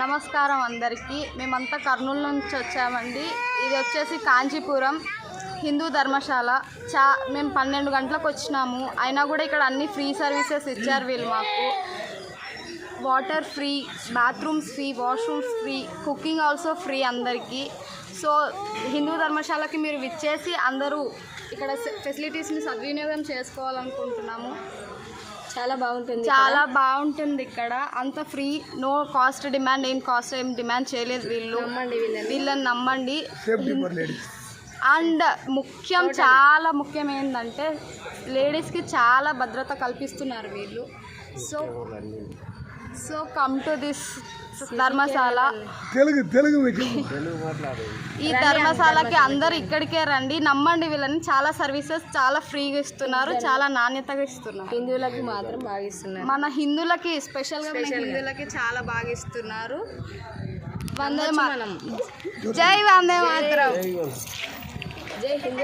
నమస్కారం అందరికీ. మేమంతా కర్నూలు నుంచి వచ్చామండి. ఇది వచ్చేసి కాంచీపురం హిందూ ధర్మశాల. మేము 12 గంటలకు వచ్చినాము. అయినా కూడా ఇక్కడ అన్ని ఫ్రీ సర్వీసెస్ ఇచ్చారు వీళ్ళు మాకు. Water free, bathrooms free, washrooms free, cooking also free అందరికీ. సో హిందూ ధర్మశాలకి మీరు విచ్చేసి అందరూ ఇక్కడ ఫెసిలిటీస్ని సద్వినియోగం చేసుకోవాలనుకుంటున్నాము. చాలా బాగుంటుంది ఇక్కడ. అంత ఫ్రీ, నో కాస్ట్ డిమాండ్, ఏం డిమాండ్ చేయలేదు వీళ్ళని నమ్మండి. అండ్ చాలా ముఖ్యం ఏంటంటే లేడీస్కి చాలా భద్రత కల్పిస్తున్నారు వీళ్ళు. So come to this Dharamshala. ఈ ధర్మశాలకి అందరు ఇక్కడికే రండి, నమ్మండి వీళ్ళని. చాలా సర్వీసెస్ చాలా ఫ్రీగా ఇస్తున్నారు, చాలా నాణ్యతగా ఇస్తున్నారు. హిందువులకి మాత్రం బాగా ఇస్తున్నారు. మన హిందువులకి స్పెషల్గా హిందువులకి చాలా బాగా ఇస్తున్నారు. జై వందే మాతరం. జై హిందూ.